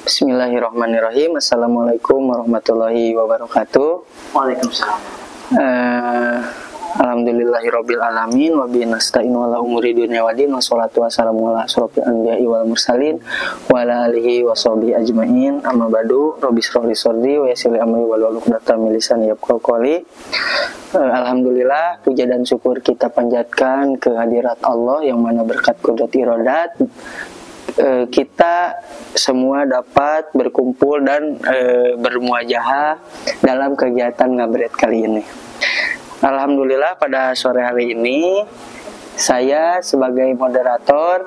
Bismillahirrahmanirrahim. Assalamualaikum warahmatullahi wabarakatuh. Waalaikumsalam. Alhamdulillahirabbil alamin wa bihi nasta'inu ala umuri dunya waddin wassalatu wassalamu ala asyrofil anbiya'i wal mursalin wa ala alihi washabihi ajmain. Amma ba'du. Rabbi shrah li sadri wa yassir li amri wahlul 'uqdatam min lisani yafqahu qawli. Alhamdulillah, puja dan syukur kita panjatkan ke hadirat Allah yang mana berkat qudrat iradat kita semua dapat berkumpul dan bermuajahah dalam kegiatan Ngabret kali ini. Alhamdulillah, pada sore hari ini saya sebagai moderator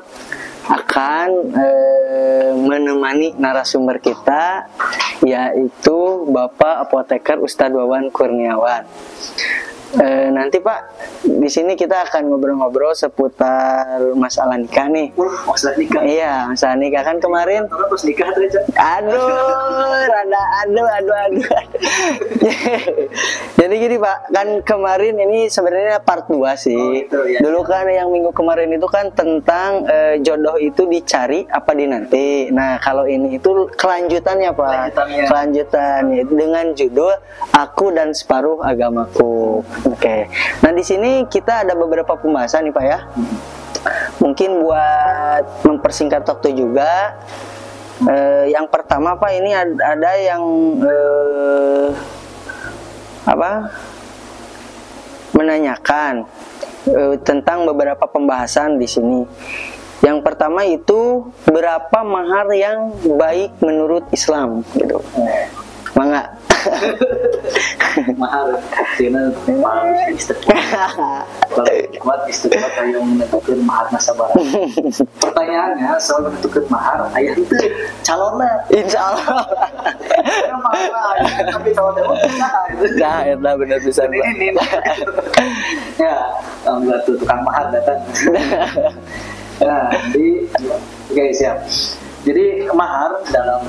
akan menemani narasumber kita, yaitu Bapak Apoteker Ustadz Wawan Kurniawan. Nanti Pak, di sini kita akan ngobrol-ngobrol seputar masalah nikah nih. Masalah nikah? Iya, masalah nikah kan kemarin. Terus nikah aja. Aduh. Jadi gini Pak, kan kemarin ini sebenarnya part 2 sih. Gitu, ya. Dulu kan yang minggu kemarin itu kan tentang jodoh itu dicari apa dinanti. Nah, kalau ini itu kelanjutannya Pak. Kelanjutannya dengan judul Aku dan Separuh Agamaku. Oke. Nah, di sini kita ada beberapa pembahasan nih Pak ya. Mungkin buat mempersingkat waktu juga. Yang pertama Pak, ini ada yang menanyakan tentang beberapa pembahasan di sini. Yang pertama itu berapa mahar yang baik menurut Islam gitu. Mangga. Mahar cina mahar istiqomah. Kalau kuat istiqomah kayak menentukan mahar nasabah. Pertanyaannya soal menentukan mahar, ayah itu calonnya. Insya Allah. Tapi calonnya bisa. Nah, itu benar bisa. Ini. Ya, nggak tuh tukang mahar datang. Nah, jadi oke, siap. Jadi mahar dalam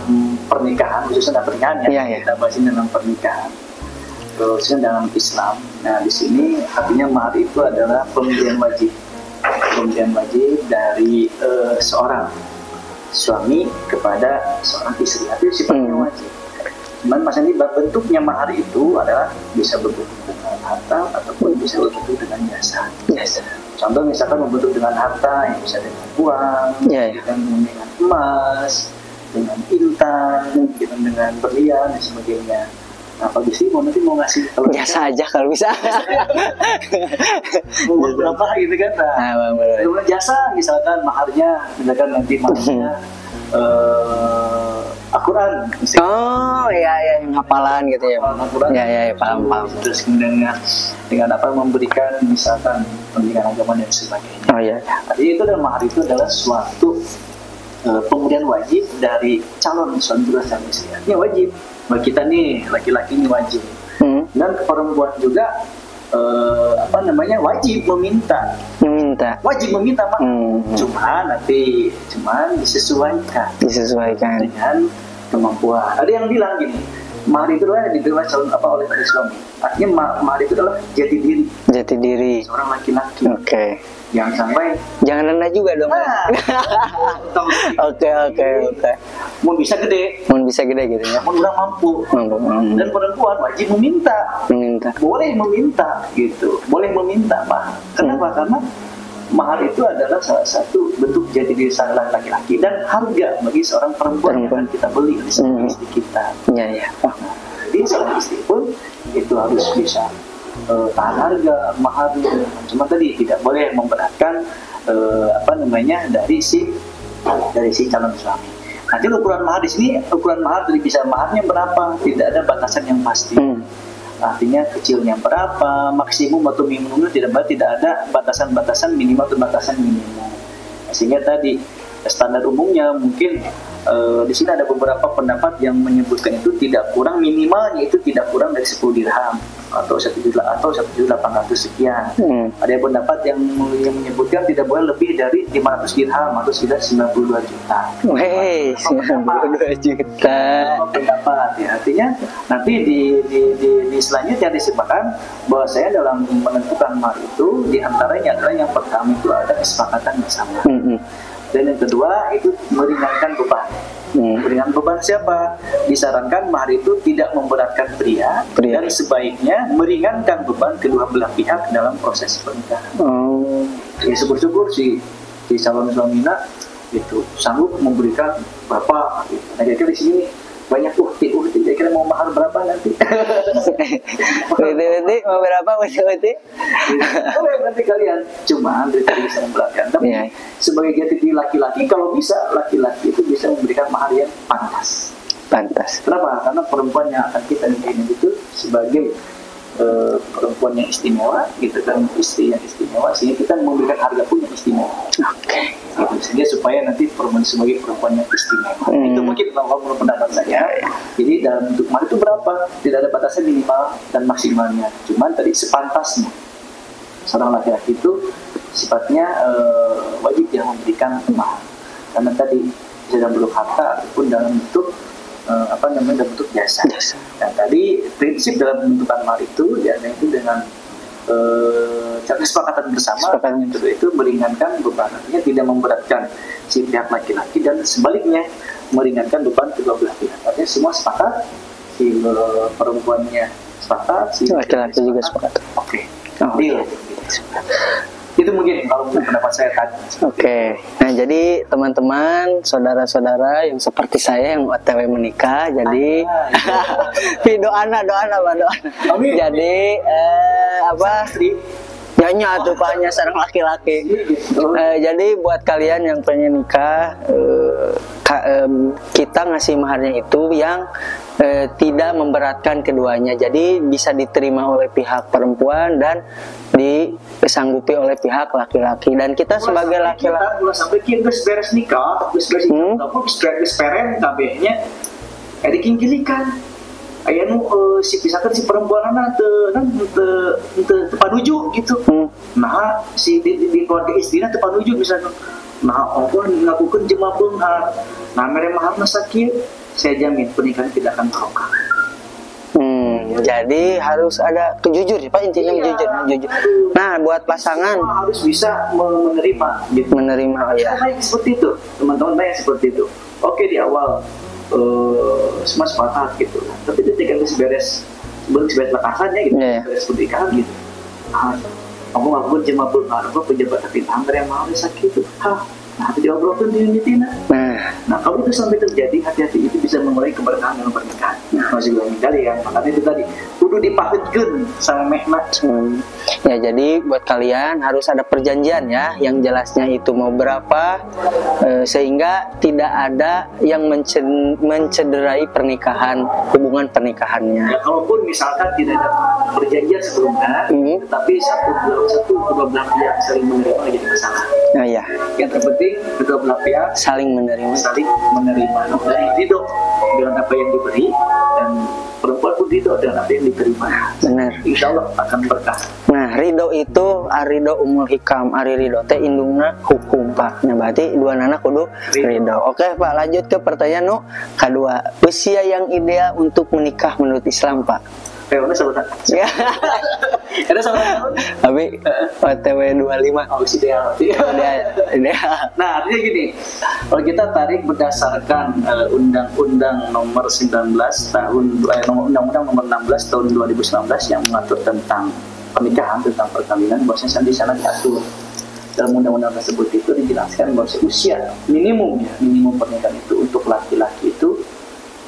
pernikahan, khususnya dalam pernikahan kita bahas ini dalam pernikahan, khususnya dalam Islam. Nah, di sini artinya mahar itu adalah pemberian wajib dari seorang suami kepada seorang istri. Itu sifatnya wajib. Cuman maksudnya bentuknya mahar itu adalah bisa berbentuk dengan harta ataupun bisa berbentuk dengan jasa. Contoh misalkan membentuk dengan harta yang bisa dengan uang, dengan emas, dengan intan, dengan berlian dan sebagainya. Nah, Pak Gusti nanti mau ngasih kalau jasa aja kalau bisa. Berapa gitu kan? Nah, jasa misalkan maharnya, misalkan nanti maharnya Al-Quran. Oh iya, yang hafalan gitu ya. Al-Quran. Ya, paham. Terus dengan apa memberikan misalkan pendidikan agama dan sebagainya. Oh iya. Jadi itu adalah mahar itu adalah suatu pemberian wajib dari calon suami dan istri. Ini wajib bagi kita nih, laki-laki ini wajib. Dan perempuan juga wajib meminta. Wajib meminta Pak. Cuman disesuaikan dengan kemampuan. Ada yang bilang gini, mahar itu adalah diterima oleh suami. Artinya mahar itu adalah jati diri seorang laki-laki. Oke. Jangan rendah juga dong. Oke. Mau bisa gede gitu ya. Mau kurang mampu. Dan perempuan wajib meminta. Boleh meminta gitu. Boleh meminta mahar. Kenapa? Karena mahar itu adalah salah satu bentuk jati diri seorang laki-laki dan harga bagi seorang perempuan yang akan kita beli oleh seorang istri kita. Iya. Jadi seorang istri pun itu harus bisa tahan harga maharnya. Cuma tadi tidak boleh memberatkan dari si calon suami. Nanti ukuran mahar di sini, dari bisa maharnya berapa? Tidak ada batasan yang pasti. Artinya kecilnya berapa, maksimum atau minimumnya tidak ada batasan minimal atau batasan minimum. Sehingga tadi standar umumnya mungkin di sini ada beberapa pendapat yang menyebutkan itu tidak kurang, minimalnya itu tidak kurang dari 10 dirham atau 1.800.000 sekian. Ada yang pendapat yang menyebutkan tidak boleh lebih dari 500 dirham atau sekitar 92 juta. 92 juta. Pendapat ya. Artinya nanti di selanjutnya disebutkan bahwa saya dalam menentukan mahar itu diantaranya adalah yang pertama itu ada kesepakatan bersama. Dan yang kedua itu meringankan beban. Ringan beban siapa? Disarankan mahar itu tidak memberatkan pria. Dan sebaiknya meringankan beban kedua belah pihak dalam proses pernikahan. Ya syukur-syukur si calon suaminya itu sanggup memberikan berapa gitu. Nah kira-kira di sini banyak kira-kira mau mahar berapa nanti? Berarti mau berapa berarti? Berarti kalian cuma dari bisa memberatkan. Tapi sebagai jati laki-laki, kalau bisa laki-laki itu bisa memberikan mahar yang pantas. Kenapa? Karena perempuan yang akan kita nikahin itu sebagai perempuan yang istimewa, gitu kan, istri yang istimewa, sehingga kita memberikan harga pun yang istimewa. Gitu, sehingga supaya nanti perempuan sebagai perempuan yang istimewa. Itu mungkin kalau menurut pendapat saya. Jadi dalam bentuk mahar itu berapa? Tidak ada batasan minimal dan maksimalnya. Cuman tadi sepantasnya. Seorang laki-laki itu sifatnya wajib yang memberikan mahar. Karena tadi bisa dalam bentuk harta ataupun dalam bentuk dalam bentuk jasa. Dan tadi prinsip dalam pembentukan mahar itu yaitu dengan kesepakatan bersama itu meringankan beban, artinya tidak memberatkan si pihak laki-laki dan sebaliknya meringankan beban kedua belah pihak. Artinya semua sepakat, si perempuannya sepakat, si laki-laki juga sepakat. Deal. Itu mungkin kalau pendapat saya tadi. Nah jadi teman-teman, saudara-saudara yang seperti saya yang OTW menikah, jadi doa. Jadi nyanyi tuh paknya seorang laki-laki. Jadi buat kalian yang pengen nikah, kita ngasih maharnya itu yang tidak memberatkan keduanya, jadi bisa diterima oleh pihak perempuan dan disanggupi oleh pihak laki-laki. Dan kita sebagai laki-laki sampai kita beres nikah, beres peren kabehnya dikingkilikan. Ayah si pisahkan si perempuan tepanuju gitu. Nah si di keluarga istrinya tepanuju misalnya. Nah Allah ngakukan jemaah benghar. Nah mere mahar sakit. Saya jamin pernikahan tidak akan barokah. Jadi harus ada jujur Pak, intinya jujur. Nah buat pasangan harus bisa menerima gitu. Banyak seperti itu, teman-teman banyak seperti itu. Oke di awal semua sepakat gitu, tapi ketika beres lekasannya gitu, beres pernikahan gitu, aku ngaku jemaah benghar, aku pejabat tapi hampir yang mau sakit itu, nah jawab belum di nah kalau itu sampai terjadi, hati-hati, itu bisa mengurangi keberkahan dalam pernikahan. Masih belum kali ya, makanya itu tadi kudu dipahitkeun sama mehna. Ya jadi buat kalian harus ada perjanjian ya, yang jelasnya itu mau berapa, sehingga tidak ada yang mencederai pernikahan, hubungan pernikahannya. Ya kalaupun misalkan tidak ada perjanjian sebelumnya, tapi kedua belah pihak saling menerima jadi masalah. Nah ya, yang terpenting kedua belah pihak saling menerima dan ridho dengan apa yang diberi, dan perempuan pun ridho dengan apa yang diterima. Benar. Insya Allah akan berkah. Nah ridho itu arido umul hikam, ari ridho teh indungna hukum Pak. Nah berarti dua anak kudu ridho. Oke Pak, lanjut ke pertanyaan kedua. Usia yang ideal untuk menikah menurut Islam Pak? Udah sebutan. Ada sama tahun. Tapi OTW 25. Ideal. Nah, artinya gini. Kalau kita tarik berdasarkan Undang-Undang Nomor 19 tahun Undang-Undang Nomor 16 tahun 2019 yang mengatur tentang pernikahan, tentang perkawinan, bahwasanya di sana diatur dalam undang-undang tersebut itu dijelaskan bahwa usia minimum pernikahan itu untuk laki-laki itu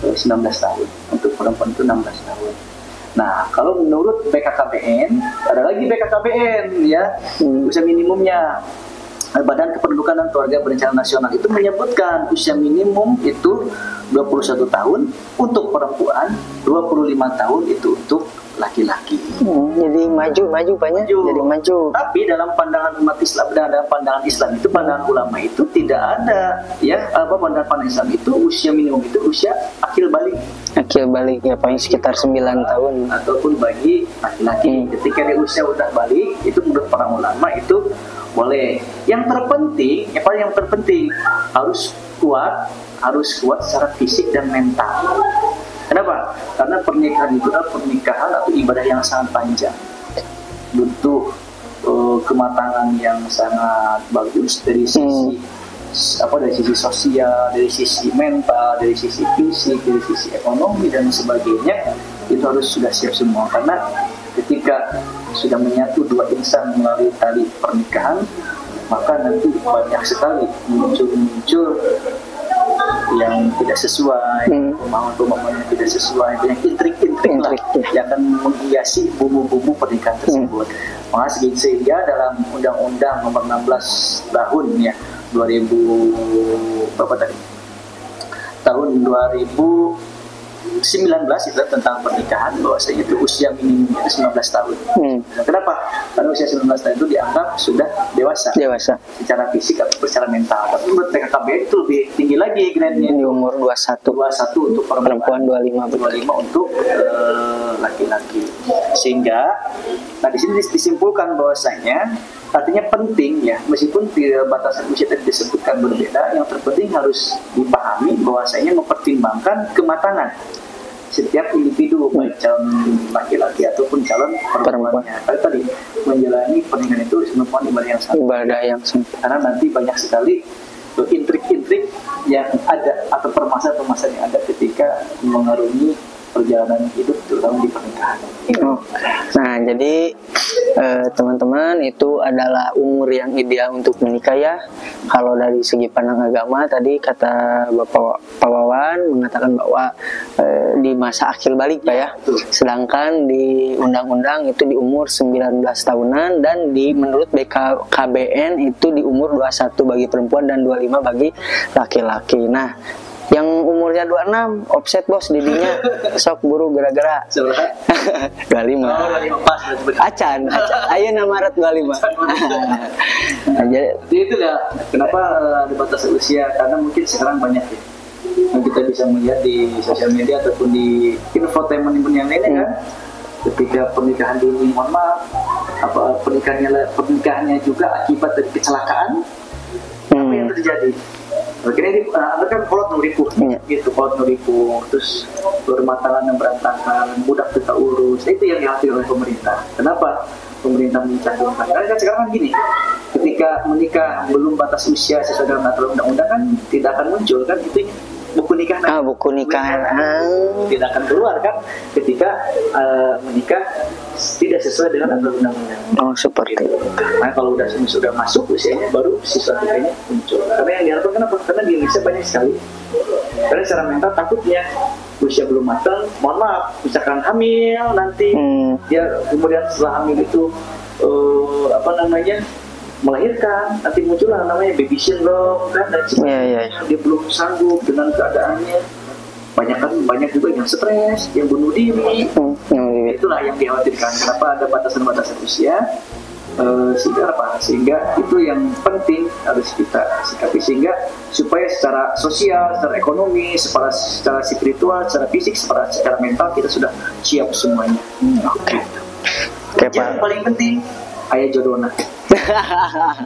19 tahun, untuk perempuan itu 16 tahun. Nah, kalau menurut BKKBN, ada lagi BKKBN ya, usia minimumnya. Badan Kependudukan dan Keluarga Berencana Nasional itu menyebutkan usia minimum itu 21 tahun untuk perempuan, 25 tahun itu untuk laki-laki. Jadi maju banyak. Jadi maju. Tapi dalam pandangan umat Islam, dalam pandangan Islam itu, pandangan ulama itu tidak ada ya, pandangan Islam itu usia minimum itu usia akil balik ya paling sekitar 9 tahun ataupun bagi laki-laki. Ketika dia usia udah balik, itu menurut para ulama itu boleh. Yang terpenting harus kuat secara fisik dan mental. Kenapa? Karena pernikahan itu adalah pernikahan atau ibadah yang sangat panjang, butuh kematangan yang sangat bagus dari sisi dari sisi sosial, dari sisi mental, dari sisi fisik, dari sisi ekonomi dan sebagainya, itu harus sudah siap semua. Karena ketika sudah menyatu dua insan melalui tali pernikahan, maka nanti banyak sekali muncul yang tidak sesuai, pemahaman yang tidak sesuai, yang intrik-intrik lah, yang akan menghiasi bumbu-bumbu pernikahan tersebut. Maka sehingga dalam Undang-Undang Nomor 16 tahun ya 2000 berapa tadi? Tahun 2019 itu tentang pernikahan, bahwasanya itu usia minimumnya 19 tahun. Kenapa? Karena usia 19 tahun itu dianggap sudah dewasa secara fisik atau secara mental. Tapi menurut PKKBN itu lebih tinggi lagi grade-nya, di umur 21 untuk perempuan, 25 untuk laki-laki. Sehingga di sini disimpulkan bahwasanya artinya penting ya, meskipun batasan usia tadi disebutkan berbeda, yang terpenting harus dipahami bahwasanya mempertimbangkan kematangan setiap individu, baik calon laki-laki ataupun calon perempuannya. Tadi menjalani pernikahan itu merupakan ibadah yang satu. Karena nanti banyak sekali intrik-intrik yang ada atau permasalahan-permasalahan yang ada ketika mengarungi perjalanan hidup, terutama di pernikahan. Nah, jadi teman-teman, itu adalah umur yang ideal untuk menikah ya. Kalau dari segi pandang agama, tadi kata Bapak Wawan mengatakan bahwa di masa akhir balik Pak ya. Sedangkan di undang-undang itu di umur 19 tahunan, dan menurut BKKBN itu di umur 21 bagi perempuan dan 25 bagi laki-laki. Nah, yang umurnya 26 offset bos didinya sok buru gara-gara 25 pas acan ayo Maret 25. Jadi itu ya kenapa ada batas usia, karena mungkin sekarang banyak ya yang kita bisa melihat di sosial media ataupun di infotainment yang lainnya kan, ketika pernikahan dini, mohon maaf, pernikahannya juga akibat dari kecelakaan, apa yang terjadi? Akhirnya ini kan kolot nuripuh, gitu, kolot nuripuh, terus rumah tangga yang berantakan, budak kita urus. Itu yang dihasilkan oleh pemerintah. Kenapa pemerintah mencantumkan? Karena kan sekarang kan gini, ketika menikah belum batas usia sesuai dengan aturan undang-undang kan tidak akan muncul kan itu buku nikah. Buku nikah tidak akan keluar kan ketika menikah tidak sesuai dengan aturan undang-undang. Seperti itu. Nah, kalau sudah masuk usianya baru siswa nikahnya muncul. Karena yang diharapkan kenapa? Karena di Indonesia banyak sekali. Karena secara mental takutnya usia belum matang, mohon maaf, misalkan hamil nanti, ya kemudian setelah hamil itu melahirkan, nanti muncullah namanya baby syndrome kan, dan sebagainya. Dia belum sanggup dengan keadaannya. Banyak juga yang stres, yang bunuh diri. Itulah yang dikhawatirkan. Kenapa ada batasan-batasan usia? Sehingga itu yang penting harus kita sikapi, sehingga supaya secara sosial, secara ekonomi, secara spiritual, secara fisik, secara mental kita sudah siap semuanya. Yang paling penting ayah jodohna.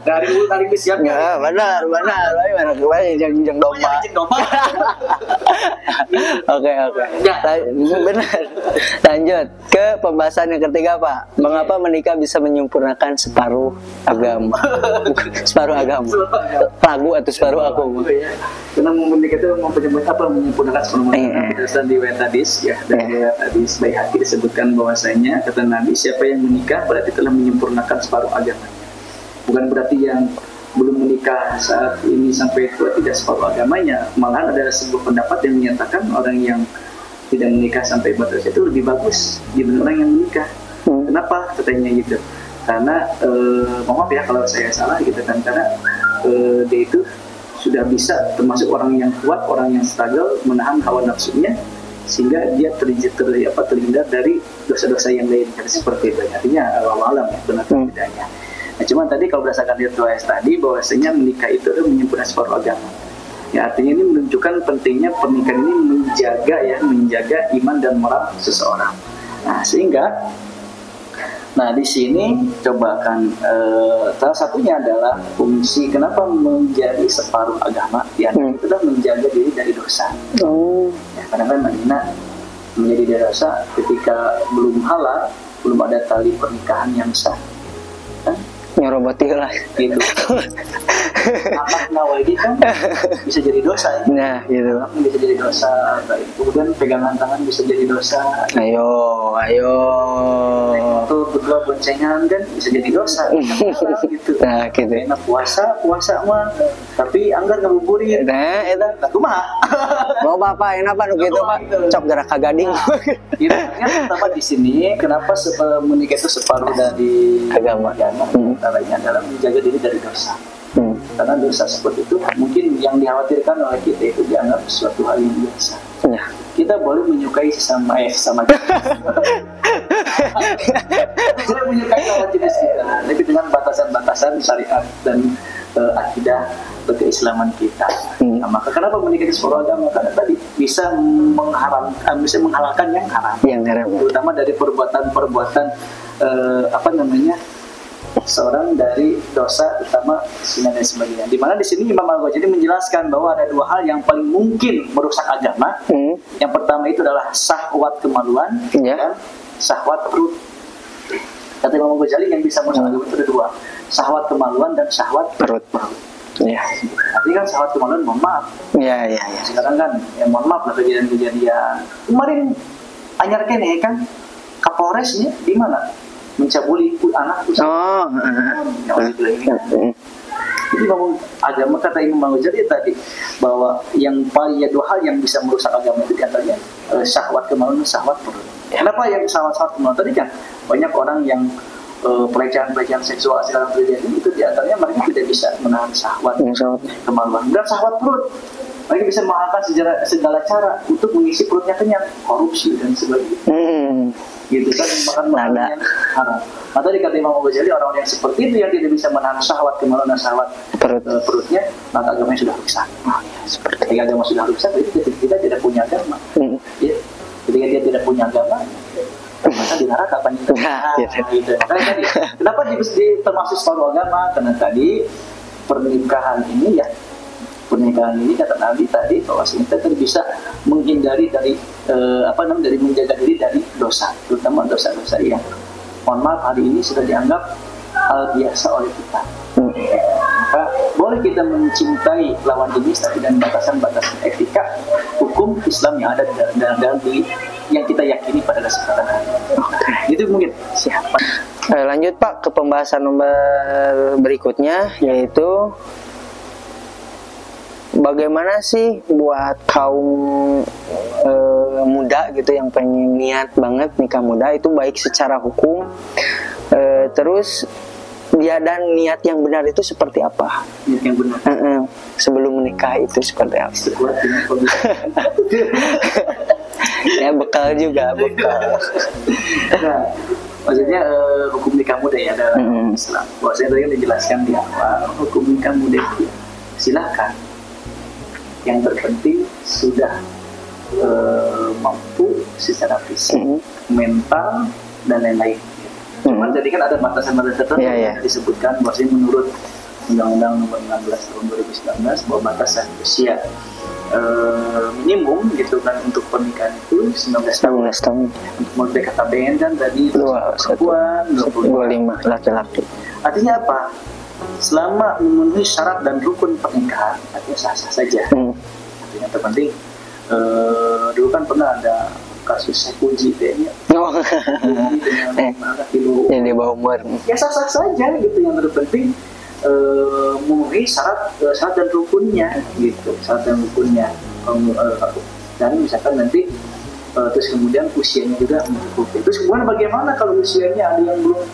Dari siap. Ya, benar. Jangan domba. Oke. Benar. Lanjut ke pembahasan yang ketiga, Pak. Mengapa menikah bisa menyempurnakan separuh agama? Separuh agama. Lagu atau separuh agama? Karena menikah itu menyempurnakan separuh agama. Berdasarkan di riwayat hadis ya, dari riwayat hadis Baihaqi disebutkan bahwasanya kata Nabi, siapa yang menikah berarti telah menyempurnakan separuh agama. Bukan berarti yang belum menikah saat ini sampai tua tidak separuh agamanya. Malahan ada sebuah pendapat yang menyatakan orang yang tidak menikah sampai batas itu lebih bagus dibanding orang yang menikah. Kenapa katanya gitu? Karena maaf ya kalau saya salah gitu kan, karena dia itu sudah bisa termasuk orang yang kuat, orang yang struggle menahan hawa nafsunya, sehingga dia terhindar dari dosa-dosa yang lain seperti itu. Artinya alam ya, benar tidaknya. Nah, cuman tadi kalau berdasarkan riwayat tadi bahwasanya menikah itu adalah menyempurnakan separuh agama. Ya, artinya ini menunjukkan pentingnya pernikahan ini menjaga iman dan moral seseorang. Nah, sehingga di sini coba kan salah satunya adalah fungsi kenapa menjadi separuh agama, ya itu adalah menjaga diri dari dosa. Ya, kadang-kadang Madinah menjadi dosa ketika belum halal, belum ada tali pernikahan yang sah. Nyeroboti lah. gitu. Amak nawai kan bisa jadi dosa ya. Nah, gitu. Amak bisa jadi dosa, kemudian pegangan tangan bisa jadi dosa. Ayo. Atau berdua boncengan kan bisa jadi dosa. Gitu. Nah, gitu. Enak puasa mah, tapi anggar ngabuburit. Nah, itu. Kumaha? Mau bapak enak Pak gitu Pak. Cok gerak ka gading. Itu kan pertama di sini kenapa menikah itu separuh dari Agama. Caranya adalah menjaga diri dari dosa. Karena dosa seperti itu mungkin yang dikhawatirkan oleh kita itu dianggap suatu hal yang biasa. Ya. Kita boleh menyukai sesama boleh menyukai lawan jenis kita, tapi dengan batasan-batasan syariat dan akidah keislaman kita. Nah, maka kenapa menikah di sebuah agama? Karena tadi bisa menghalalkan yang haram. Terutama dari perbuatan seorang dari dosa, terutama zina dan sebagainya. Di mana di sini Imam Al-Ghazali menjelaskan bahwa ada dua hal yang paling mungkin merusak agama. Yang pertama itu adalah syahwat kemaluan dan syahwat perut. Kata Imam Al-Ghazali yang bisa merusak agama itu ada dua, syahwat kemaluan dan syahwat perut. Ya. Artinya kan syahwat kemaluan, mohon maaf. Ya. Sekarang kan, ya mohon maaf lah kejadian-kejadian. Kemarin anyar kene kan Kapolres nih di mana? Mencabuli anak itu. Jadi bangun agama, kata Imam Ghazali tadi bahwa yang paling dua hal yang bisa merusak agama itu diantaranya syahwat kemaluan dan syahwat perut. Kenapa yang syahwat kemaluan tadi kan banyak orang yang pelecehan seksual segala terjadi itu diantaranya mereka tidak bisa menahan syahwat kemaluan dan syahwat perut. Mereka bisa mengalahkan segala cara untuk mengisi perutnya kenyang, korupsi dan sebagainya. Gitu kan, makan makanan yang haram. Atau dikata Imam Ghazali orang-orang yang seperti itu yang tidak bisa menahan syahwat kemaluan dan syahwat perutnya, maka agamanya sudah rusak. Ketika agama sudah rusak, kita tidak punya agama. Ya, ketika dia tidak punya agama, maka di neraka apa gitu. Tadi, kenapa termasuk separuh agama? Karena tadi pernikahan ini kata Nabi tadi bahwa kita bisa menghindari dari dari menjaga diri dari dosa, terutama dosa-dosa yang mohon maaf hari ini sudah dianggap hal biasa oleh kita. Maka boleh kita mencintai lawan jenis tapi dengan batasan-batasan etika hukum Islam yang ada dalam diri yang kita yakini pada kesempatan hari ini. Itu mungkin siapa. Lanjut Pak ke pembahasan nomor berikutnya, yaitu bagaimana sih buat kaum muda gitu yang pengen niat banget nikah muda itu baik secara hukum, terus dia dan niat yang benar itu seperti apa? Niat yang benar. Sebelum menikah itu seperti apa? Ya bekal. Nah, maksudnya hukum nikah muda ya dalam Islam. Bahwasanya tadi dijelaskan di awal hukum nikah muda itu silakan. Yang terpenting sudah mampu secara fisik, mental dan lain-lain. Cuman jadi kan ada batasan-batasan tertentu yang disebutkan bahwasanya menurut Undang-Undang Nomor 16 Tahun 2019 bahwa batasan usia minimum gitu kan untuk pernikahan itu 19 tahun. Untuk BKKBN kan tadi perempuan 25 laki-laki. Artinya apa? Selama memenuhi syarat dan rukun pernikahan, artinya sah-sah saja. Artinya terpenting, dulu kan pernah ada kasus Sekuji kayaknya. Yang di bawah umur. Ya sah-sah saja gitu, yang terpenting memenuhi syarat dan rukunnya gitu, syarat dan rukunnya. Dan misalkan nanti terus kemudian usianya juga mencukupi. Terus kemudian bagaimana kalau usianya ada yang belum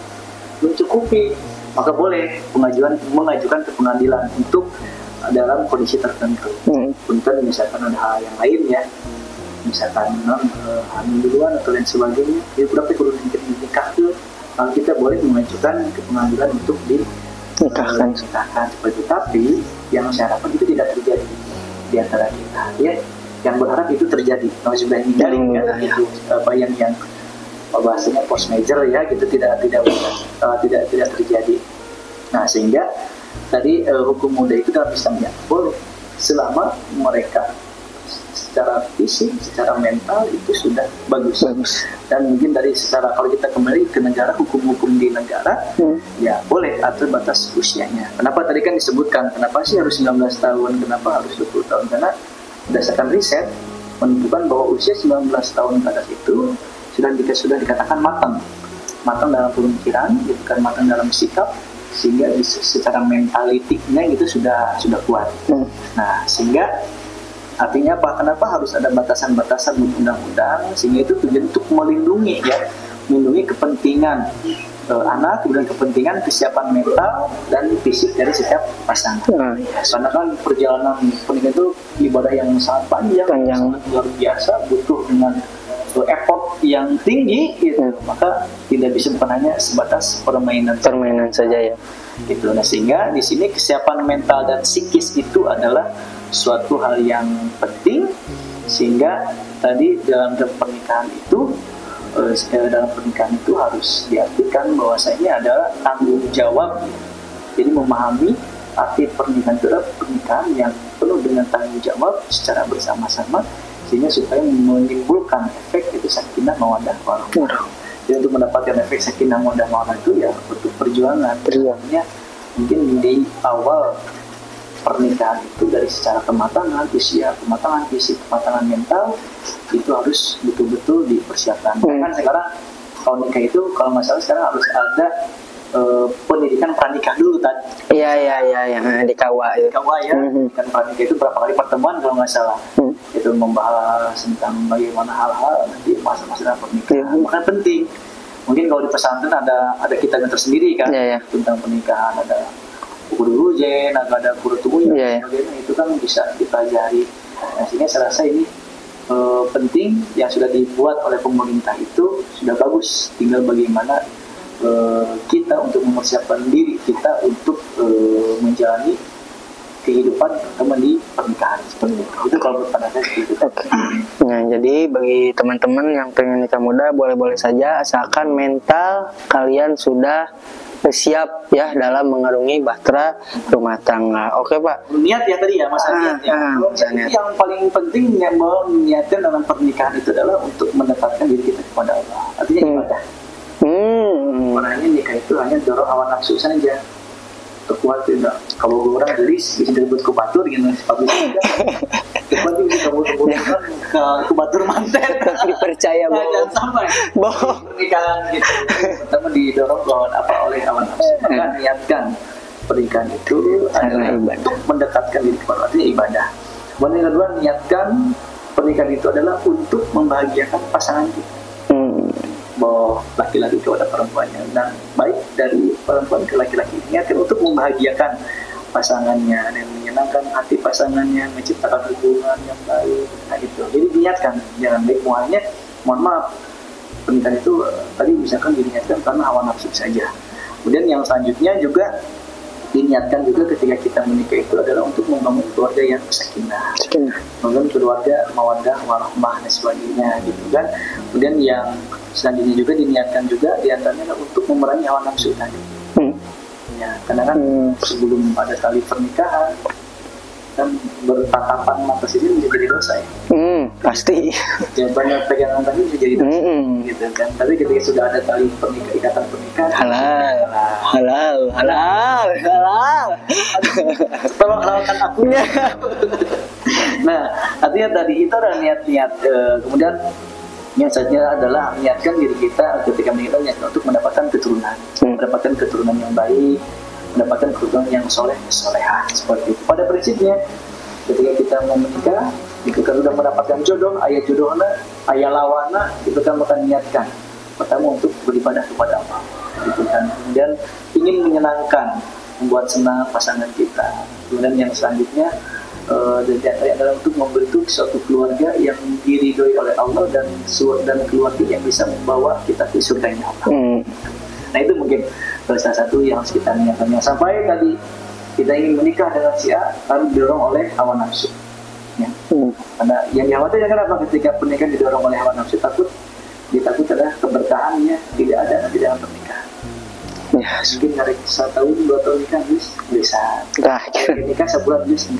mencukupi? Maka boleh mengajukan ke pengadilan untuk dalam kondisi tertentu. Punten misalkan ada hal yang lain ya, misalkan hamil duluan atau lain sebagainya, ya berarti perlu nikah tuh, kita boleh mengajukan ke pengadilan untuk dinikahkan seperti. Tapi yang saya harapkan itu tidak terjadi di antara kita ya, yang berharap itu terjadi. Kalau sudah hindari itu yang bahasanya post major ya gitu, tidak terjadi. Nah sehingga tadi hukum muda itu dalam Islam ya boleh selama mereka secara fisik, secara mental itu sudah bagus. Dan mungkin dari secara, kalau kita kembali ke negara, hukum-hukum di negara, ya boleh atur batas usianya. Kenapa tadi kan disebutkan, kenapa sih harus 19 tahun, kenapa harus 20 tahun? Karena berdasarkan riset menunjukkan bahwa usia 19 tahun ke atas itu sudah dikatakan matang dalam pemikiran, gitu kan, matang dalam sikap, sehingga secara mentalitiknya itu sudah kuat. Nah, sehingga artinya apa? Kenapa harus ada batasan-batasan undang-undang? Sehingga itu tujuan untuk melindungi kepentingan anak, kemudian kepentingan kesiapan mental dan fisik dari setiap pasangan. Karena kan perjalanan pernikahan itu ibadah yang sangat panjang. Sangat luar biasa, butuh dengan effort yang tinggi, gitu. Maka tidak bisa bukan hanya sebatas permainan saja ya. Gitu. Nah, sehingga di sini kesiapan mental dan psikis itu adalah suatu hal yang penting, sehingga tadi dalam pernikahan itu harus diartikan bahwasanya adalah tanggung jawab. Jadi memahami arti pernikahan itu adalah pernikahan yang penuh dengan tanggung jawab secara bersama-sama, sehingga supaya menimbulkan efek itu sakinah mawaddah warahmah. Jadi untuk mendapatkan efek sakinah mawaddah warahmah itu ya butuh perjuangan. Mungkin di awal pernikahan itu dari secara kematangan usia, kematangan fisik, kematangan mental itu harus betul-betul dipersiapkan. Kan sekarang kalau nikah itu kalau nggak salah sekarang harus ada pendidikan pranikah dulu tadi. Iya di KUA ya. Kan pranikah itu berapa kali pertemuan kalau nggak salah. Itu membahas tentang bagaimana hal-hal nanti masa-masa pernikahan. Maka penting. Mungkin kalau di pesantren ada kitabnya tersendiri kan tentang pernikahan, ada guru jen, ada guru tubuh sebagainya, itu kan bisa dipelajari. Nah, sehingga saya rasa ini penting yang sudah dibuat oleh pemerintah itu sudah bagus. Tinggal bagaimana kita untuk mempersiapkan diri kita untuk menjalani kehidupan terutama di pernikahan seperti itu. Kalau menurut saya seperti itu. Nah, jadi bagi teman-teman yang pengen nikah muda boleh-boleh saja, asalkan mental kalian sudah siap ya dalam mengarungi bahtera rumah tangga. Oke Pak. Niat ya tadi ya masalah niat ya. Niat. Yang paling penting yang mau niatkan dalam pernikahan itu adalah untuk mendekatkan diri kita kepada Allah. Artinya ibadah. Orangnya nikah itu hanya dorong hawa nafsu saja. Terkuat tidak. Kalau orang gelis bisa disebut kubatur gitu. Tapi kubatur bisa kamu kubatur manten. Tapi percaya bahwa jangan sampai pernikahan gitu. Pertama didorong oleh hawa nafsu. Maka niatkan pernikahan itu adalah untuk mendekatkan diri kepada Allah, artinya ibadah. Kemudian yang kedua, niatkan pernikahan itu adalah untuk membahagiakan pasangan kita. Bahwa laki-laki kepada perempuannya, dan baik dari perempuan ke laki-laki, niatkan untuk membahagiakan pasangannya dan menyenangkan hati pasangannya, menciptakan hubungan yang baik. Nah itu, jadi niatkan, jangan baik muanya. Mohon maaf, pernikahan itu tadi misalkan diniatkan karena hawa nafsu saja. Kemudian yang selanjutnya juga diniatkan juga ketika kita menikah itu adalah untuk membangun keluarga yang sakinah, membangun keluarga mawaddah warahmah dan sebagainya gitu kan. Kemudian yang selanjutnya juga diniatkan juga diantaranya untuk memerangi hawa nafsu tadi. Ya, karena kan sebelum ada tali pernikahan kan bertatapan mata sendiri bisa jadi dosa ya. Pasti. Ya, banyak pegangan tadi bisa jadi dosa, gitu kan. Tapi ketika sudah ada tali pernikahan, ikatan pernikahan, halal. Tolong halalkan aku. Nah, artinya tadi itu adalah niat-niat. Kemudian yang selanjutnya adalah niatkan diri kita ketika menikah untuk mendapatkan keturunan, mendapatkan keturunan yang baik, mendapatkan keturunan yang solehah seperti itu. Pada prinsipnya ketika kita mau menikah, itu kan sudah mendapatkan jodoh, ayah lawana, itu kan akan niatkan pertama untuk beribadah kepada Allah, gitu kan. Kemudian ingin menyenangkan, membuat senang pasangan kita. Kemudian yang selanjutnya adalah untuk membentuk suatu keluarga yang diridhoi oleh Allah dan keluarga yang bisa membawa kita ke surganya Allah. Nah itu mungkin salah satu yang harus kita niatkan. Sampai tadi kita ingin menikah dengan si A harus didorong oleh hawa nafsu. Ya. Karena yang dikhawatirkan kenapa ketika pernikahan didorong oleh hawa nafsu, takut adalah keberkahannya tidak ada nanti dalam pernikahan. Ya, mungkin dari 1 tahun 2 tahun nikah bisa. Nikah sebulan bisa.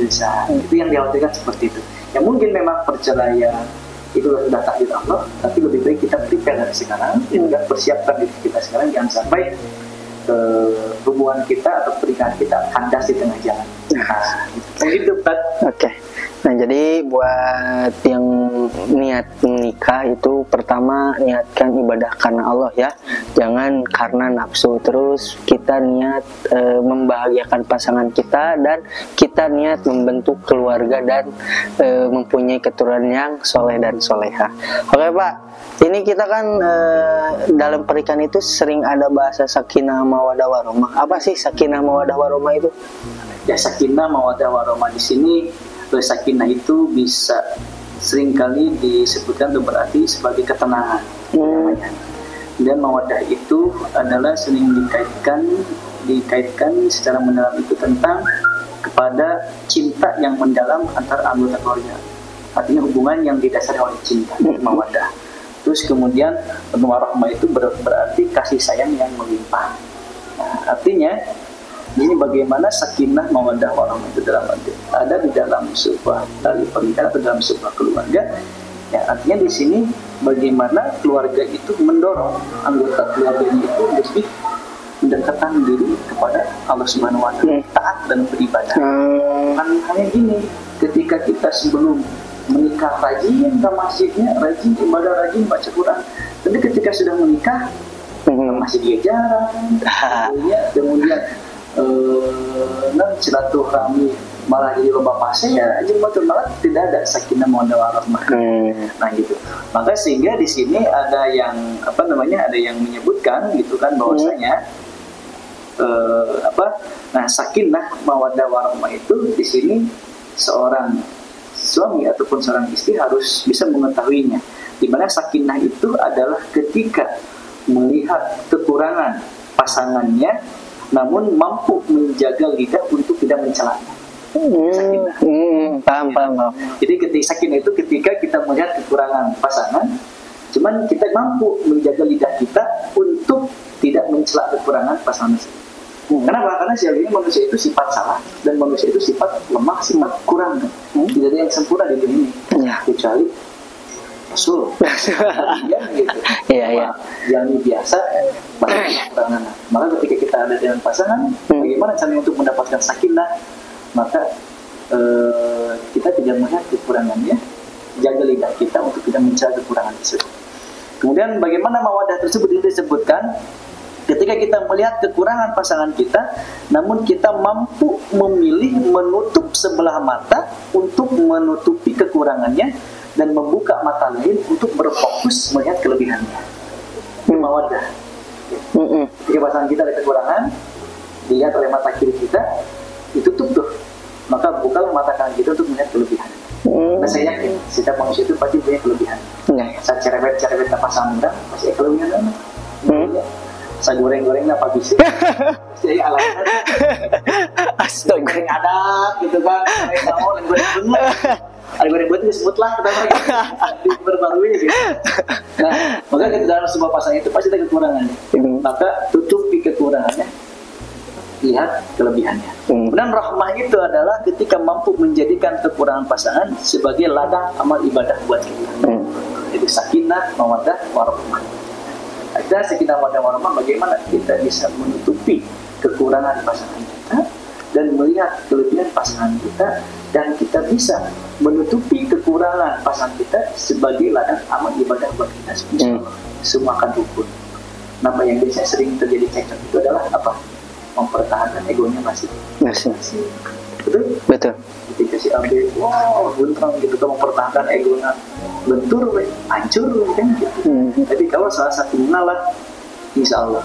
Itu yang dikhawatirkan seperti itu. yang mungkin memang perceraian itu sudah takdir Allah, tapi lebih baik kita prepare dari sekarang, dan persiapkan diri kita sekarang, jangan sampai hubungan kita atau pernikahan kita kandas di tengah jalan. Gitu Pak. Oke. Nah, jadi buat yang niat menikah itu pertama niatkan ibadah karena Allah ya. Jangan karena nafsu. Terus kita niat membahagiakan pasangan kita, dan kita niat membentuk keluarga dan mempunyai keturunan yang soleh dan soleha. Oke Pak, ini kita kan dalam pernikahan itu sering ada bahasa sakinah mawaddah warahmah. Apa sih sakinah mawaddah warahmah itu? Ya, sakinah mawaddah warahmah di sini, sakinah itu bisa seringkali disebutkan itu berarti sebagai ketenangan. Dan mawaddah itu adalah sering dikaitkan secara mendalam itu tentang kepada cinta yang mendalam antara anggota keluarga. Artinya hubungan yang didasari oleh cinta, mawaddah. Terus kemudian warahmah itu berarti kasih sayang yang melimpah. Nah, artinya ini bagaimana sakinah mawaddah warahmah itu dalam arti ada di dalam sebuah tali pernikahan atau dalam sebuah keluarga. Ya, artinya di sini bagaimana keluarga itu mendorong anggota keluarganya itu lebih mendekatkan diri kepada Allah Subhanahu wa taala, taat dan beribadah. Kan hanya gini, ketika kita sebelum menikah rajin ke masjidnya, rajin ibadah, rajin baca Quran. Tapi ketika sudah menikah, masih dia jarang, kemudian silaturahmi malah jadi lomba pasnya, ya aja malah tidak ada sakinah mawaddah warahmah. Nah gitu. Maka sehingga di sini ada yang ada yang menyebutkan gitu kan bahwasanya nah sakinah mawaddah warahmah itu di sini seorang suami ataupun seorang istri harus bisa mengetahuinya. Di mana sakinah itu adalah ketika melihat kekurangan pasangannya, namun mampu menjaga lidah untuk tidak mencelanya. Paham. Jadi ketika sakinah itu ketika kita melihat kekurangan pasangan, cuman kita mampu menjaga lidah kita untuk tidak mencela kekurangan pasangan. Kenapa? Karena sejatinya manusia itu sifat salah dan manusia itu sifat lemah, sifat kurang. Tidak ada yang sempurna di dunia ini, kecuali Rasul. Gitu. Yang biasa banyak kekurangan. Maka ketika kita ada dengan pasangan, bagaimana caranya untuk mendapatkan sakinah? Maka kita tidak melihat kekurangannya, jaga lidah kita untuk tidak mencela kekurangan tersebut. Kemudian bagaimana mawaddah tersebut disebutkan? Ketika kita melihat kekurangan pasangan kita, namun kita mampu memilih menutup sebelah mata untuk menutupi kekurangannya dan membuka mata lain untuk berfokus melihat kelebihannya. Itu mawaddah. Ketika pasangan kita ada kekurangan, dilihat oleh mata kiri kita, ditutup tuh. Maka bukalah mata kanan kita untuk melihat kelebihan. Nah, saya yakin setiap manusia itu pasti punya kelebihan. Saya cerewet pasangan orang, pasti ada kelebihan. Saya goreng apa bisa? Saya alasan. Astaga. Goreng ada, gitu kan? Goreng bunga. Ada goreng bunga disebutlah pertama diperbarui gitu. Nah, maka dalam sebuah pasangan itu pasti ada kekurangannya. Maka tutupi kekurangannya, lihat kelebihannya. Dan rahmah itu adalah ketika mampu menjadikan kekurangan pasangan sebagai ladang amal ibadah buat kita. Jadi sakinah mawaddah warahmah. Ada sakinah mawaddah warahmah, bagaimana kita bisa menutupi kekurangan pasangan kita dan melihat kelebihan pasangan kita, dan kita bisa menutupi kekurangan pasangan kita sebagai ladang amal ibadah buat kita. Semua akan rukun. Nama yang biasanya sering terjadi cekcok itu adalah apa? Mempertahankan egonya masih. Betul. Ketika si Abi, buntrang gitu kan, mempertahankan egonya, bentur, hancur kan gitu. Tapi kalau salah satu mengalah, insya Allah,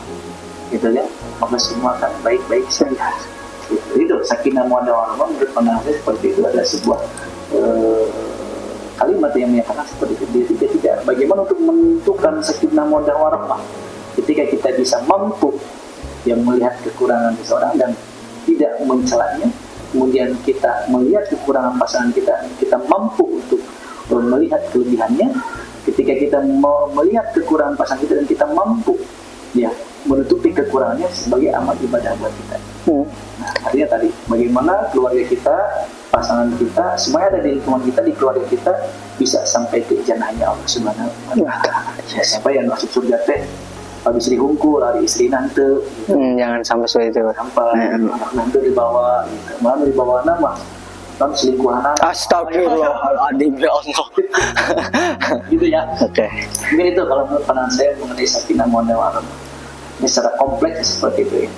gitu ya, maka semua akan baik-baik saja. Itu sakinah mawaddah warahmah menurut pandangan saya seperti itu adalah sebuah kalimat yang menyatakan seperti itu. Ketika bagaimana untuk menentukan sakinah mawaddah warahmah? Ketika kita bisa mampu yang melihat kekurangan seseorang dan tidak mencelanya, kemudian kita melihat kekurangan pasangan kita mampu untuk melihat kelebihannya. Ketika kita melihat kekurangan pasangan kita dan kita mampu menutupi kekurangannya sebagai amal ibadah buat kita. Nah, artinya tadi bagaimana keluarga kita, pasangan kita, semuanya ada di lingkungan kita, di keluarga kita, bisa sampai ke jannahnya Allah Subhanahu wa Ta'ala. Siapa yang masuk surga teh habis dihungkul, lari istri nante, jangan sampai seperti itu. sampai anak nante dibawa, gitu. Malah dibawa nama kan selingkuhan anak. Astagfirullahaladzim, ya Allah. Gitu ya. Oke. Mungkin itu kalau menurut pandangan saya mengenai sakinah mawaddah warahmah. Ini secara kompleks seperti itu ya.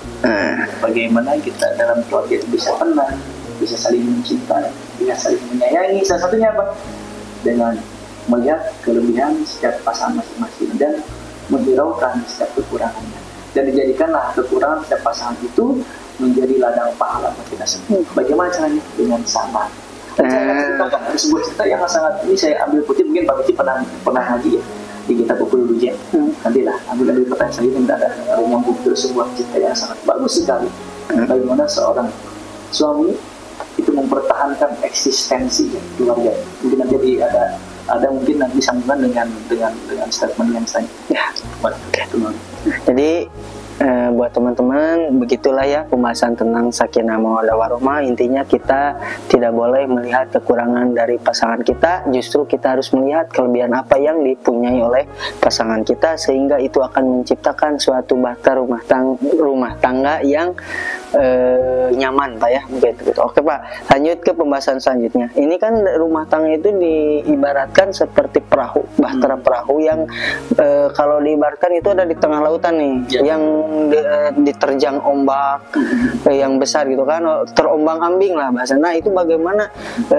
Bagaimana kita dalam keluarga itu bisa tenang, bisa saling mencintai, bisa saling menyayangi. Salah satunya apa? Dengan melihat kelebihan setiap pasangan masing-masing dan menghiraukan setiap kekurangannya, dan dijadikanlah kekurangan setiap pasangan itu menjadi ladang pahala buat kita semua. Bagaimana caranya? Dengan sabar. Saya akan ceritakan ada sebuah cerita yang sangat, ini saya ambil kutip, mungkin Pak Uci pernah ngaji ya di kitab buku ujian. Nantilah ambil pertanyaan saya ini ada nyambung ke sebuah cerita yang sangat bagus sekali. Bagaimana seorang suami itu mempertahankan eksistensi keluarga. Mungkin nanti ada mungkin nanti sambungan dengan statement yang selanjutnya. Jadi buat teman-teman, begitulah ya pembahasan tentang sakinah mawaddah warahmah. Intinya kita tidak boleh melihat kekurangan dari pasangan kita, justru kita harus melihat kelebihan apa yang dipunyai oleh pasangan kita, sehingga itu akan menciptakan suatu bahtera rumah tangga yang nyaman, Pak ya, begitu. Oke Pak, lanjut ke pembahasan selanjutnya. Ini kan rumah tangga itu diibaratkan seperti perahu, bahtera perahu yang kalau diibaratkan itu ada di tengah lautan nih, yang diterjang ombak yang besar gitu kan, terombang-ambing lah bahasanya. Nah itu bagaimana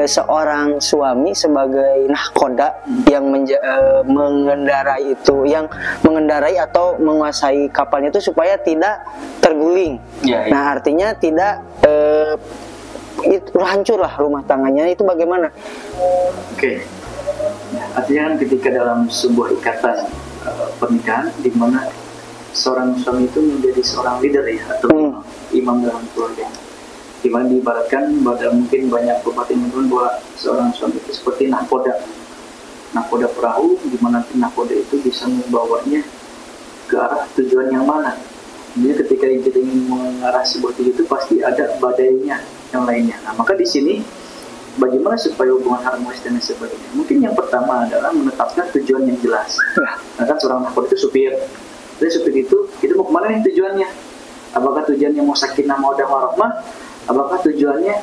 seorang suami sebagai nahkoda yang mengendarai itu, yang mengendarai atau menguasai kapalnya itu supaya tidak terguling. Nah artinya tidak itu hancurlah rumah tangganya, itu bagaimana? Oke. Artinya kan ketika dalam sebuah ikatan pernikahan di mana seorang suami itu menjadi seorang leader ya, atau imam dalam keluarga, di mana diibaratkan pada mungkin banyak bupati menurun bahwa seorang suami itu seperti nahkoda perahu, di mana nahkoda itu bisa membawanya ke arah tujuan yang mana. Jadi ketika kita ingin mengarah sebuah tujuan itu pasti ada badainya yang lainnya. Nah, maka di sini bagaimana supaya hubungan harmonis dan sebagainya? Mungkin yang pertama adalah menetapkan tujuan yang jelas. Nah, kan seorang nahkoda itu supir. Jadi supir itu mau kemana nih tujuannya? Apakah tujuannya mau sakinah mawaddah warahmah? Apakah tujuannya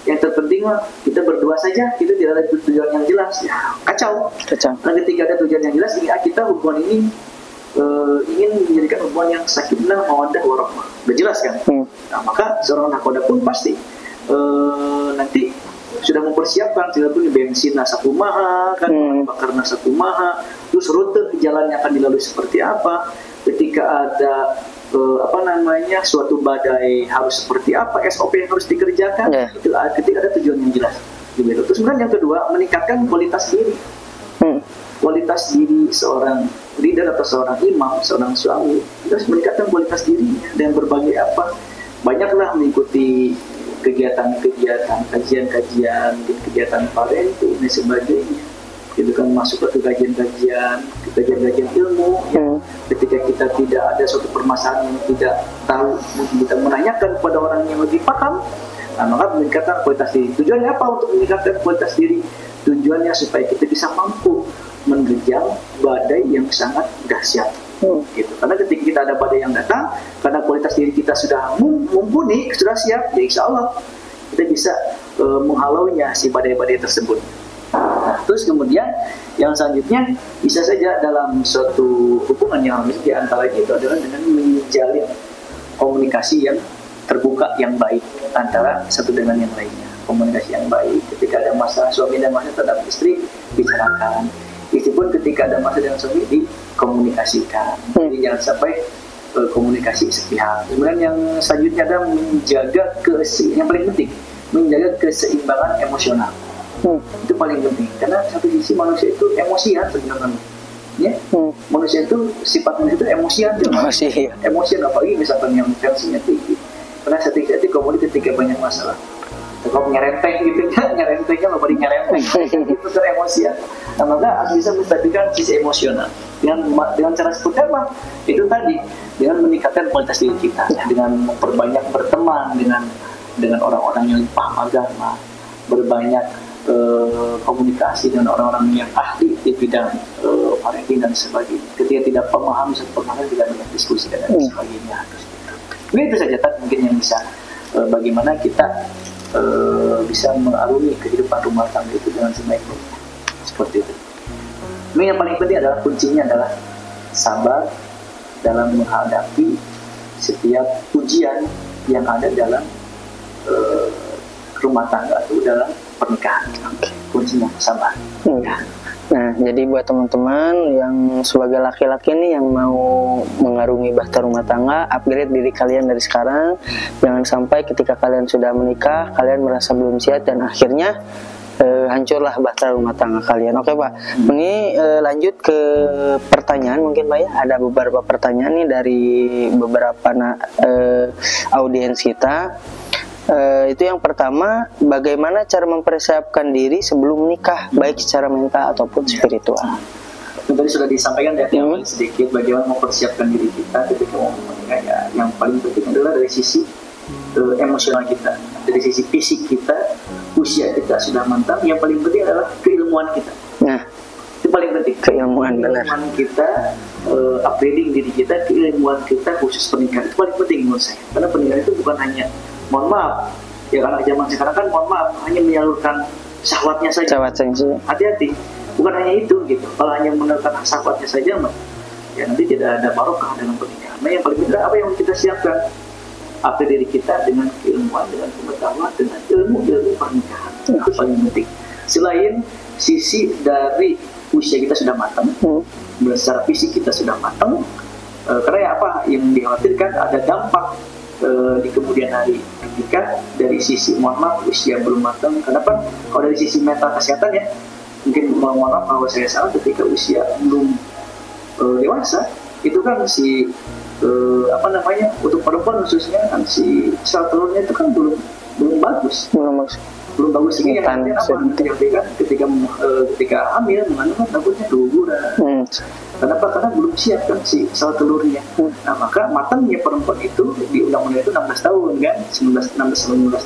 yang terpenting mah kita berdua saja, kita tidak ada tujuan yang jelas, ya kacau. Nah, ketika ada tujuan yang jelas, kita hubungan ini ingin menjadikan hubungan yang sakinah mawaddah warahmah, udah jelas kan? Nah, maka seorang nahkoda pun pasti nanti sudah mempersiapkan, tidak punya bensin nasakumaha kan, bakar nasakumaha, terus rute jalan yang akan dilalui seperti apa, ketika ada suatu badai harus seperti apa, SOP yang harus dikerjakan, ketika ada tujuan yang jelas. Terus kemudian yang kedua, meningkatkan kualitas diri. Kualitas diri seorang leader atau seorang imam, seorang suami, harus meningkatkan kualitas dirinya dan berbagai apa. Banyaklah mengikuti kegiatan-kegiatan, kajian-kajian, kegiatan parenting dan sebagainya. Itu kan masuk ke kajian-kajian ilmu. Ketika kita tidak ada suatu permasalahan yang tidak tahu, kita menanyakan kepada orang yang lebih paham. Nah, maka meningkatkan kualitas diri. Tujuannya apa untuk meningkatkan kualitas diri? Tujuannya supaya kita bisa mampu menerjang badai yang sangat dahsyat. Gitu. Karena ketika kita ada badai yang datang, karena kualitas diri kita sudah mumpuni, sudah siap, ya insya Allah kita bisa menghalaunya si badai-badai tersebut. Nah, terus kemudian yang selanjutnya bisa saja dalam suatu hubungan yang harus diantaranya itu adalah dengan menjalin komunikasi yang terbuka, yang baik antara satu dengan yang lainnya. Komunikasi yang baik, ketika ada masalah suami dan masalah terhadap istri, bicarakan. Istri pun ketika ada masalah dengan suami, dikomunikasikan. Jadi jangan sampai komunikasi sepihak. Kemudian yang selanjutnya adalah menjaga yang paling penting, menjaga keseimbangan emosional. Itu paling penting, karena satu sisi manusia itu emosian sebenarnya. Ya? Manusia itu, sifat manusia itu emosian. Emosian apalagi misalkan yang tensinya tinggi. Karena ketika banyak masalah, kalau nyerenteng gitu, nyerentengnya nggak boleh nyerenteng, itu teremosian. Nah, maka harus bisa menstabilkan sisi emosional dengan cara seperti apa? Itu tadi dengan meningkatkan kualitas diri kita, dengan memperbanyak berteman, dengan dengan orang-orang yang paham agama, berbanyak komunikasi dengan orang-orang yang ahli di bidang parenting dan sebagainya. Ketika tidak paham satu pemahaman, tidak banyak diskusi dan lain sebagainya. Ini itu saja mungkin yang bisa bagaimana kita bisa mengarungi kehidupan rumah tangga itu dengan sebaik-baiknya. Seperti itu. Ini yang paling penting adalah kuncinya adalah sabar dalam menghadapi setiap ujian yang ada dalam rumah tangga atau dalam pernikahan. Kuncinya sabar. Ya. Nah, jadi buat teman-teman yang sebagai laki-laki nih yang mau mengarungi bahtera rumah tangga, upgrade diri kalian dari sekarang. Jangan sampai ketika kalian sudah menikah, kalian merasa belum siap dan akhirnya hancurlah bahtera rumah tangga kalian. Oke Pak, ini lanjut ke pertanyaan mungkin Pak ya. Ada beberapa pertanyaan nih dari beberapa audiens kita. Itu yang pertama, bagaimana cara mempersiapkan diri sebelum menikah, baik secara mental ataupun spiritual. Tadi sudah disampaikan dari yang sedikit bagaimana mempersiapkan diri kita ketika mau menikah. Ya, yang paling penting adalah dari sisi emosional kita, dari sisi fisik kita, usia kita sudah mantap. Yang paling penting adalah keilmuan kita. Nah, itu paling penting. Keilmuan benar. Keilmuan kita, upgrading diri kita, keilmuan kita khusus pernikahan itu paling penting menurut saya. Karena pernikahan itu bukan hanya, mohon maaf, ya karena zaman sekarang kan mohon maaf hanya menyalurkan syahwatnya saja. Hati-hati, bukan hanya itu gitu. Kalau hanya menyalurkan syahwatnya saja, ya nanti tidak ada barokah dalam pernikahan. Nah, yang paling penting apa yang kita siapkan? Upgrade diri kita dengan keilmuan, dengan pengetahuan, dengan ilmu pernikahan. Itu paling penting. Selain sisi dari usia kita sudah matang, secara fisik kita sudah matang, karena ya apa yang dikhawatirkan ada dampak di kemudian hari ketika dari sisi mohon maaf usia belum matang. Kenapa? Kalau dari sisi mental kesehatan ya mungkin mohon maaf kalau saya salah, ketika usia belum dewasa itu kan si untuk perempuan khususnya kan si sel telurnya itu kan belum bagus sehingga yang ketika hamil mengandung kan takutnya keguguran. Kenapa? Karena belum siap kan si sel telurnya. Nah, maka matangnya perempuan itu di undang-undang itu 16 tahun kan, 16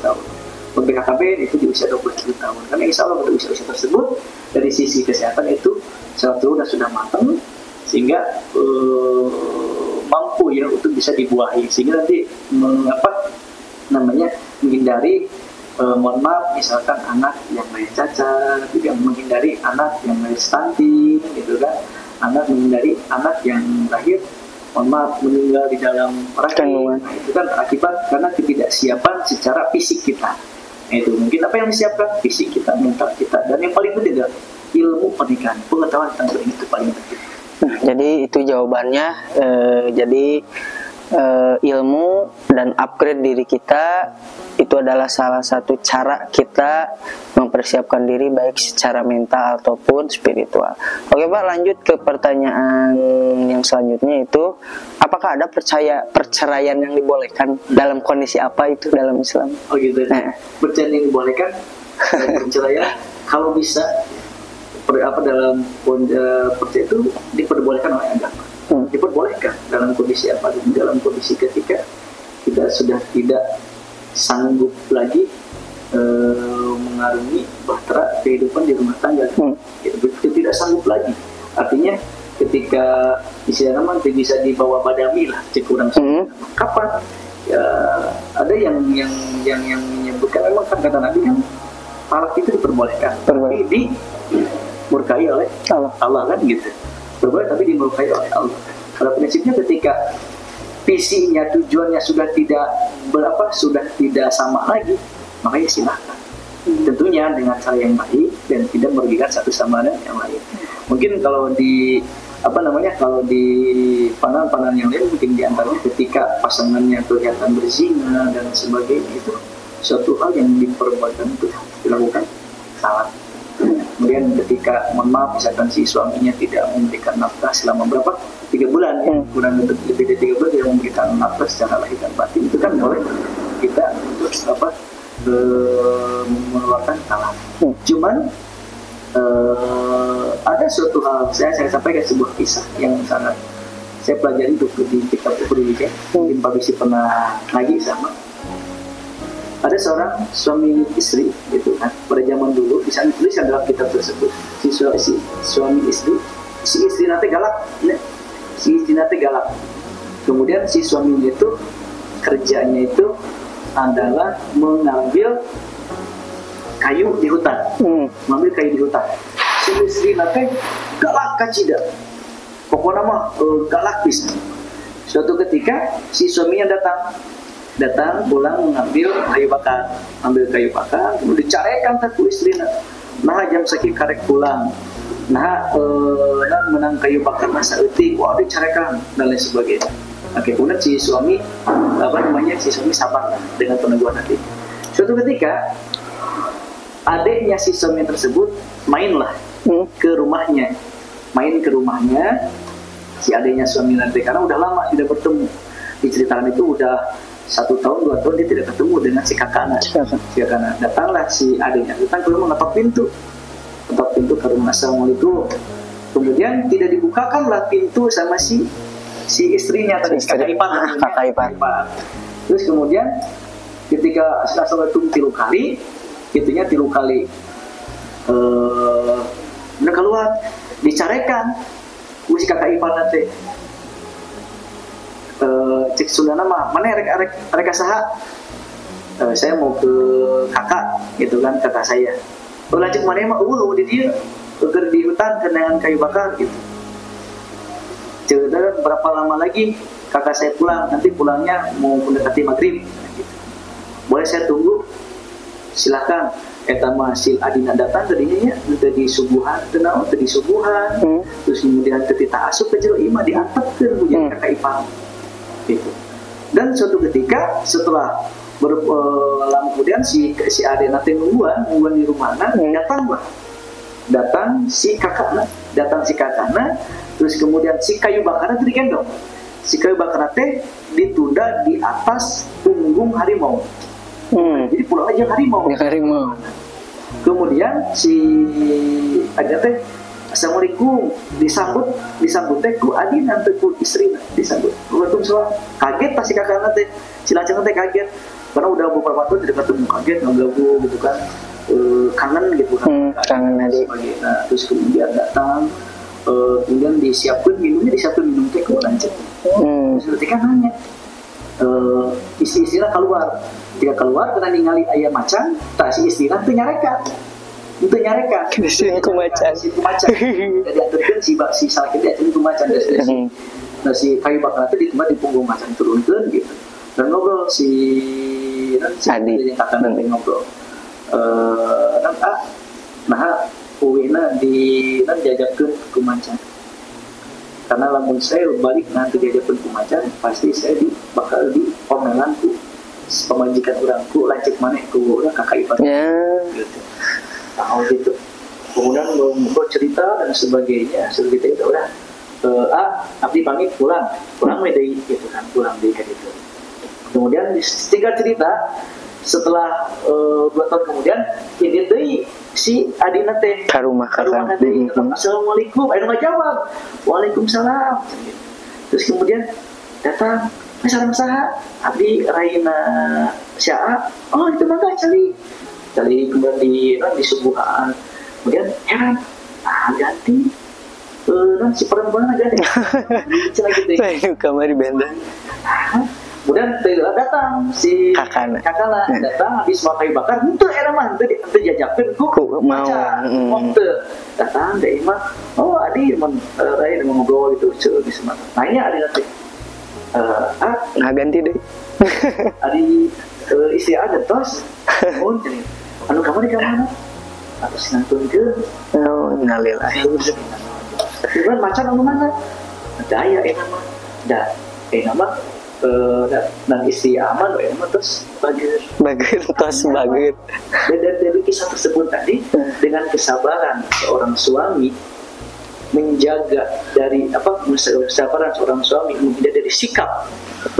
tahun. Untuk BKKB itu di usia 27 tahun. Karena insya Allah pada usia-usia tersebut dari sisi kesehatan itu sel telurnya sudah matang sehingga mampu ya untuk bisa dibuahi, sehingga nanti menghindari mohon maaf misalkan anak yang lahir cacat, juga menghindari anak yang lahir stunting gitu kan, menghindari anak yang lahir mohon maaf meninggal di dalam rahim. Nah, itu kan akibat karena ketidaksiapan secara fisik kita. Nah, itu mungkin apa yang disiapkan fisik kita, mental kita, dan yang paling penting adalah ilmu pernikahan, pengetahuan tentang itu paling penting. Nah, jadi itu jawabannya. Ilmu dan upgrade diri kita itu adalah salah satu cara kita mempersiapkan diri baik secara mental ataupun spiritual. Oke Pak, lanjut ke pertanyaan yang selanjutnya, itu apakah ada perceraian yang dibolehkan, dalam kondisi apa itu dalam Islam? Oh gitu. Nah, perceraian yang dibolehkan, perceraian kalau bisa dalam perceraian itu diperbolehkan oleh agama. Diperbolehkan dalam kondisi apa? Dalam kondisi ketika kita sudah tidak sanggup lagi mengarungi bahtera kehidupan di rumah tangga. Tidak sanggup lagi. Artinya ketika istilahnya bisa dibawa badami lah, kurang kapan? Ya, ada yang menyebutkan memang kan kata Nabi kan talak itu diperbolehkan, tapi dimurkai oleh Allah kan gitu. Berboleh tapi dimurkai oleh Allah. Pada prinsipnya ketika visinya, tujuannya sudah tidak sama lagi, makanya silahkan. Tentunya dengan cara yang baik dan tidak merugikan satu sama yang lain. Mungkin kalau di kalau di pandangan yang lain mungkin diantaranya ketika pasangannya kelihatan berzina dan sebagainya, itu suatu hal yang diperbolehkan untuk dilakukan salah. Kemudian ketika mohon maaf misalkan si suaminya tidak memberikan nafkah selama 3 bulan ya, kurang lebih dari 3 bulan tidak memberikan nafkah secara lahir dan batin, itu kan boleh kita untuk mengeluarkan talak. Cuman ada suatu hal, saya sampaikan sebuah kisah yang sangat saya pelajari di kitab pendidikan. Mungkin Pak Bisi pernah lagi sama. ada seorang suami istri gitu kan, pada zaman dulu di sana tulisan dalam kitab tersebut, si suami istri, si istri nanti galak ya. Si istri nanti galak, kemudian si suaminya itu kerjanya itu adalah mengambil kayu di hutan, mengambil kayu di hutan. Si istri nanti galak kacida, pokoknya mah galak bisa. Suatu ketika si suaminya datang pulang mengambil kayu bakar, kemudian dicarekan ke istrinya. Nah jam sakit karek pulang, nah menang kayu bakar masa uti, wah dicarekan dan lain sebagainya. Oke, kemudian si suami sabar dengan peneguhan hati. Suatu ketika adiknya si suami tersebut mainlah ke rumahnya, si adiknya suami nanti, karena udah lama tidak bertemu. Diceritakan itu udah 1 tahun 2 tahun dia tidak ketemu dengan si kakaknya. Datanglah si adiknya, kemudian mengetok pintu ke rumah. Assalamualaikum. Kemudian tidak dibukakanlah pintu sama si istrinya tadi, kakak ipar. Terus kemudian ketika assalamualaikum 3 kali, udah keluar, dicarekan si kakak ipar nanti. Cek sudah nama mana rek saha, saya mau ke kakak gitu kan, kakak saya. Lanjut mana mah di dia di hutan kenangan kayu bakar gitu. Cerita berapa lama lagi kakak saya pulang, nanti pulangnya mau mendekati maghrib gitu. Boleh saya tunggu? Silakan. Eta masih adina datang tadinya tadi subuhan, terus kemudian ketika asup ke jero imah diantepkeun ku kakak ipar gitu. Dan suatu ketika setelah lama kemudian si ade nanti nungguan di rumahna, datang si kakakna, terus kemudian si kayu bakarna teh digendong. Si kayu bakarna teh ditunda di atas punggung harimau. Jadi pulang aja harimau. Kemudian si ade teh assalamualaikum, disambut teh ku adina teh ku istrina disambut. Waalaikumsalam. Kaget pasti kakakna teh, si laceng teh kaget karena udah beberapa tahun tidak ketemu, kaget ngagagu gitu kan. Kangen gitu kan. Kangen adik. Nah, terus kemudian datang, kemudian disiapkan minum teh ku lanjut. Terus ketika nanya, istri-istrinya keluar, kena ningali ayam macan, tak si istrinya tuh nyarekan. Si kumacan. Jadi aturkan si sakit dia jadi kumacan dari nah si kayu bakar itu ditempat di punggung macan turunkan gitu. Dan ngobrol si Adi yang kakak nanti ngobrol. Nah uwina di jajakan kumacan. Karena lamun saya balik nanti jajakan kumacan, pasti saya bakal di omelanku pemajikan orangku lancik maneh ku kakak ipar. Gitu. Tahu gitu. Kemudian mau cerita dan sebagainya, kita itu udah abdi pamit pulang deui gitu kan, pulang deui kayak gitu. Kemudian tinggal cerita setelah 2 tahun kemudian ini deui si adina teh ka rumah deui. Assalamualaikum, anu ngajawab waalaikumsalam. Terus kemudian datang sareng saha abdi raina syaa, oh itu mah cali kemudian di subuhan. Kemudian heran, ganti si perempuan ganti cila gitu ya kamari benda. Kemudian datang si kakakna datang habis mau kayu bakar itu era mah itu jajakeun ku mau datang deh mah adi rai mau ngobrol itu di sana nanya adi nanti ganti deh adi istri ada tos anu kamar di kamar harus nantunkeun ngalilah cuman macan anu mana daya mah nama dan istri aman mah terus bagus dan dari kisah tersebut tadi dengan kesabaran seorang suami menjaga dari kesabaran seorang suami menjaga dari sikap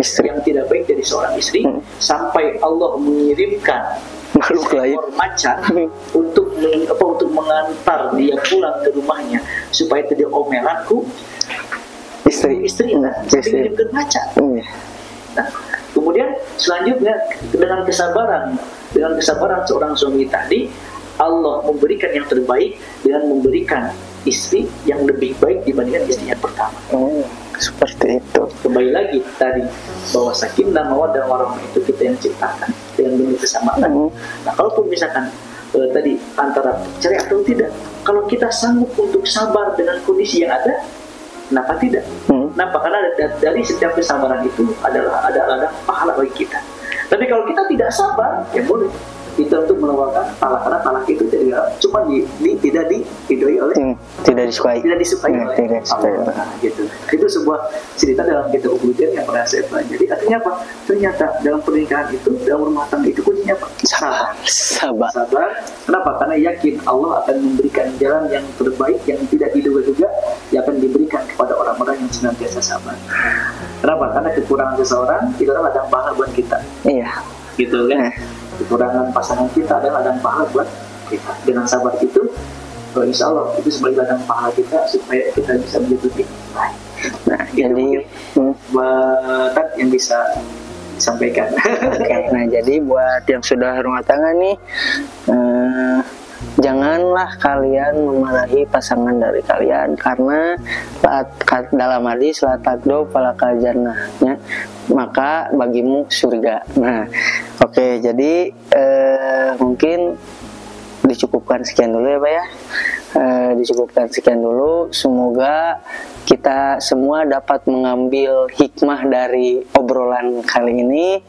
istri yang tidak baik dari seorang istri sampai Allah mengirimkan makhluk lain macan untuk mengantar dia pulang ke rumahnya supaya tidak omelanku istri mengirimkan macan. Nah kemudian selanjutnya dengan kesabaran seorang suami tadi, Allah memberikan yang terbaik dengan memberikan istri yang lebih baik dibandingkan istri yang pertama. Seperti itu. Kembali lagi tadi bahwa sakinah mawaddah warahmah itu kita yang ciptakan dengan demi kesamaan. Nah, kalaupun misalkan tadi antara cerai atau tidak, kalau kita sanggup untuk sabar dengan kondisi yang ada, kenapa tidak? Kenapa? Karena dari setiap kesabaran itu ada pahala bagi kita. Tapi kalau kita tidak sabar, ya boleh kita untuk mengeluarkan talak, karena talak itu cuma tidak diridhoi oleh tidak disukai oleh Allah. Gitu. Itu sebuah cerita dalam kitab Ubudiyah yang pernah saya pelajari. Artinya apa? Ternyata dalam pernikahan itu, dalam rumah tangga itu kuncinya apa? Sabar. Kenapa? Karena yakin Allah akan memberikan jalan yang terbaik yang tidak diduga-duga, yang akan diberikan kepada orang-orang yang senantiasa sabar. Kenapa? Karena kekurangan seseorang itu adalah ladang pahala buat kita. Iya. Gitu kan? Kekurangan pasangan kita adalah ladang pahala buat kita. Dengan sabar itu, insya Allah itu sebagai ladang pahala kita supaya kita bisa menjadi lebih baik. Nah, jadi buat yang bisa disampaikan. Okay. Nah, jadi buat yang sudah rumah tangga nih, janganlah kalian memarahi pasangan dari kalian, karena dalam hadis la taqdu falakal jannahnya, maka bagimu surga. Nah, oke, jadi mungkin dicukupkan sekian dulu ya Pak ya. Dicukupkan sekian dulu. Semoga kita semua dapat mengambil hikmah dari obrolan kali ini.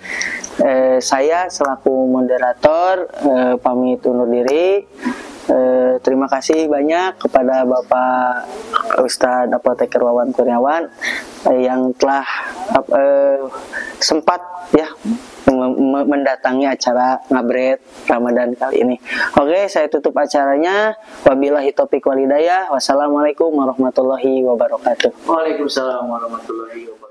Saya selaku moderator pamit undur diri. Terima kasih banyak kepada Bapak Ustadz Apoteker Wawan Kurniawan yang telah sempat ya mendatangi acara Ngabret Ramadan kali ini. Oke, saya tutup acaranya. Wabillahi taufiq wal hidayah. Wassalamualaikum warahmatullahi wabarakatuh. Waalaikumsalam warahmatullahi wabarakatuh.